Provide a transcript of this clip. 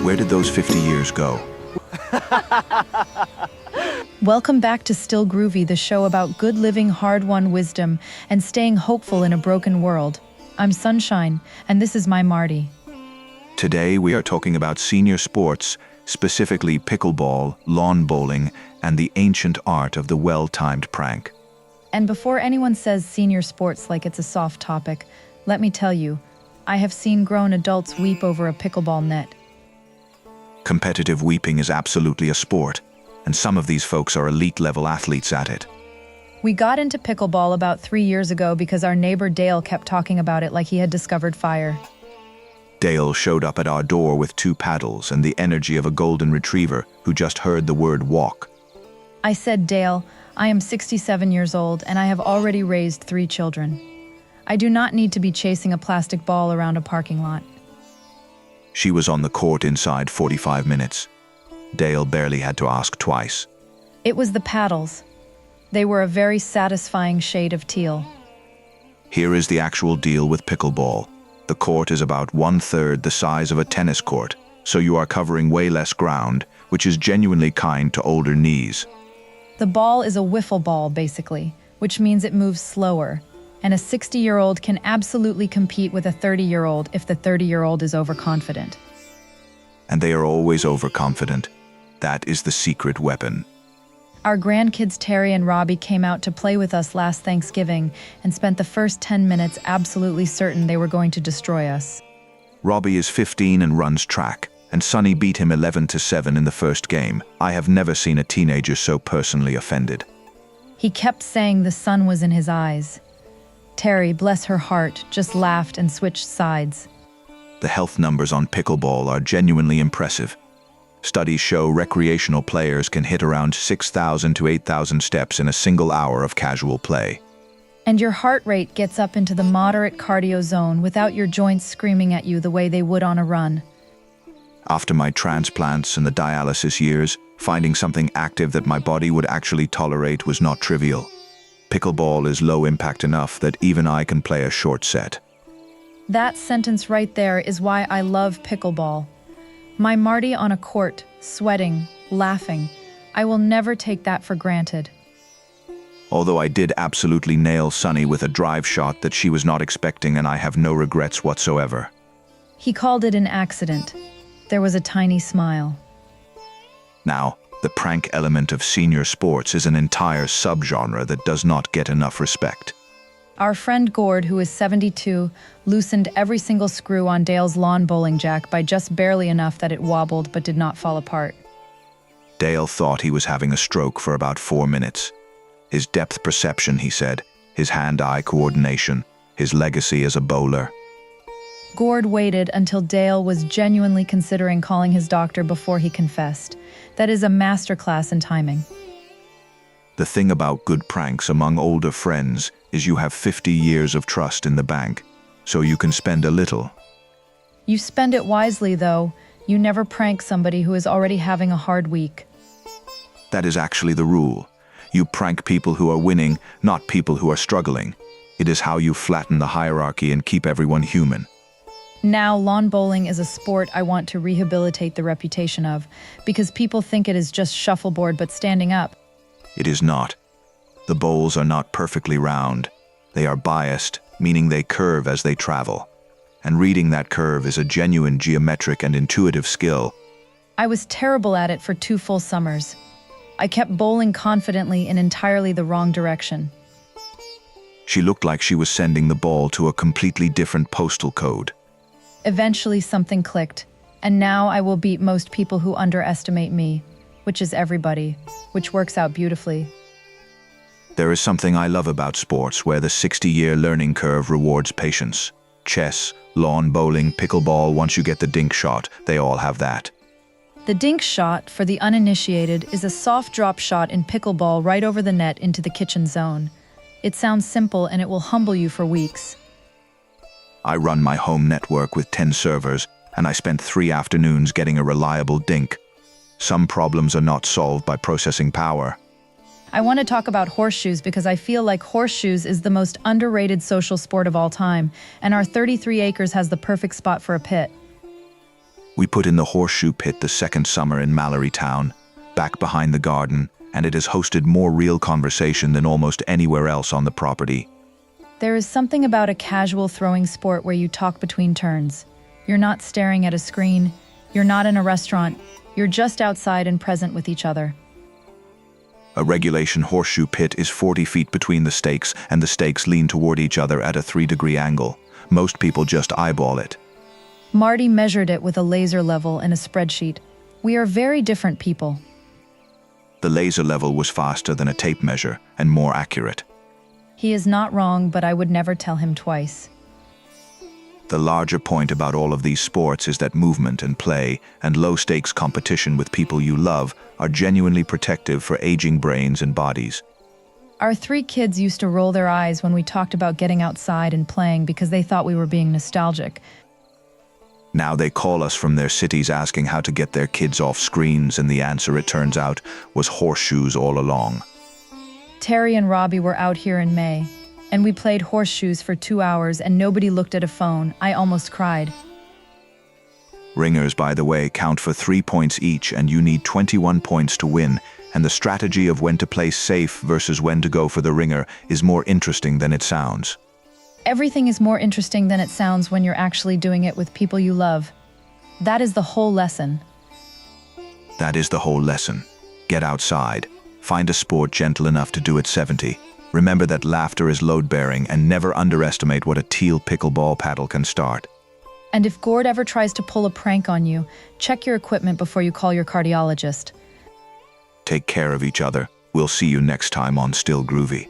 Where did those 50 years go? Welcome back to Still Groovy, the show about good living, hard-won wisdom, and staying hopeful in a broken world. I'm Sunshine, and this is my Marty. Today we are talking about senior sports, specifically pickleball, lawn bowling, and the ancient art of the well-timed prank. And before anyone says senior sports like it's a soft topic, let me tell you, I have seen grown adults weep over a pickleball net. Competitive weeping is absolutely a sport, and some of these folks are elite-level athletes at it. We got into pickleball about 3 years ago because our neighbor Dale kept talking about it like he had discovered fire. Dale showed up at our door with 2 paddles and the energy of a golden retriever who just heard the word walk. I said, Dale, I am 67 years old and I have already raised 3 children. I do not need to be chasing a plastic ball around a parking lot. She was on the court inside 45 minutes. Dale barely had to ask twice. It was the paddles. They were a very satisfying shade of teal. Here is the actual deal with pickleball. The court is about 1/3 the size of a tennis court, so you are covering way less ground, which is genuinely kind to older knees. The ball is a wiffle ball, basically, which means it moves slower, and a 60-year-old can absolutely compete with a 30-year-old if the 30-year-old is overconfident. And they are always overconfident. That is the secret weapon. Our grandkids Terry and Robbie came out to play with us last Thanksgiving and spent the first 10 minutes absolutely certain they were going to destroy us. Robbie is 15 and runs track, and Sonny beat him 11-7 in the first game. I have never seen a teenager so personally offended. He kept saying the sun was in his eyes. Terry, bless her heart, just laughed and switched sides. The health numbers on pickleball are genuinely impressive. Studies show recreational players can hit around 6,000 to 8,000 steps in a single hour of casual play. And your heart rate gets up into the moderate cardio zone without your joints screaming at you the way they would on a run. After my transplants and the dialysis years, finding something active that my body would actually tolerate was not trivial. Pickleball is low impact enough that even I can play a short set. That sentence right there is why I love pickleball. My Marty on a court, sweating, laughing. I will never take that for granted. Although I did absolutely nail Sonny with a drive shot that she was not expecting, and I have no regrets whatsoever. He called it an accident. There was a tiny smile. Now, the prank element of senior sports is an entire subgenre that does not get enough respect. Our friend Gord, who is 72, loosened every single screw on Dale's lawn bowling jack by just barely enough that it wobbled but did not fall apart. Dale thought he was having a stroke for about 4 minutes. His depth perception, he said, his hand-eye coordination, his legacy as a bowler. Gord waited until Dale was genuinely considering calling his doctor before he confessed. That is a masterclass in timing. The thing about good pranks among older friends is you have 50 years of trust in the bank, so you can spend a little. You spend it wisely, though. You never prank somebody who is already having a hard week. That is actually the rule. You prank people who are winning, not people who are struggling. It is how you flatten the hierarchy and keep everyone human. Now, lawn bowling is a sport I want to rehabilitate the reputation of, because people think it is just shuffleboard but standing up. It is not. The bowls are not perfectly round. They are biased, meaning they curve as they travel. And reading that curve is a genuine geometric and intuitive skill. I was terrible at it for 2 full summers. I kept bowling confidently in entirely the wrong direction. She looked like she was sending the ball to a completely different postal code. Eventually something clicked, and now I will beat most people who underestimate me, which is everybody, which works out beautifully. There is something I love about sports where the 60-year learning curve rewards patience. Chess, lawn bowling, pickleball, once you get the dink shot, they all have that. The dink shot, for the uninitiated, is a soft drop shot in pickleball right over the net into the kitchen zone. It sounds simple and it will humble you for weeks. I run my home network with 10 servers, and I spent 3 afternoons getting a reliable dink. Some problems are not solved by processing power. I want to talk about horseshoes because I feel like horseshoes is the most underrated social sport of all time, and our 33 acres has the perfect spot for a pit. We put in the horseshoe pit the second summer in Mallorytown, back behind the garden, and it has hosted more real conversation than almost anywhere else on the property. There is something about a casual throwing sport where you talk between turns. You're not staring at a screen. You're not in a restaurant. You're just outside and present with each other. A regulation horseshoe pit is 40 feet between the stakes, and the stakes lean toward each other at a 3-degree angle. Most people just eyeball it. Marty measured it with a laser level and a spreadsheet. We are very different people. The laser level was faster than a tape measure and more accurate. He is not wrong, but I would never tell him twice. The larger point about all of these sports is that movement and play and low-stakes competition with people you love are genuinely protective for aging brains and bodies. Our 3 kids used to roll their eyes when we talked about getting outside and playing because they thought we were being nostalgic. Now they call us from their cities asking how to get their kids off screens, and the answer, it turns out, was horseshoes all along. Terry and Robbie were out here in May, and we played horseshoes for 2 hours and nobody looked at a phone. I almost cried. Ringers, by the way, count for 3 points each, and you need 21 points to win, and the strategy of when to play safe versus when to go for the ringer is more interesting than it sounds. Everything is more interesting than it sounds when you're actually doing it with people you love. That is the whole lesson. That is the whole lesson. Get outside. Find a sport gentle enough to do at 70. Remember that laughter is load-bearing, and never underestimate what a teal pickleball paddle can start. And if Gord ever tries to pull a prank on you, check your equipment before you call your cardiologist. Take care of each other. We'll see you next time on Still Groovy.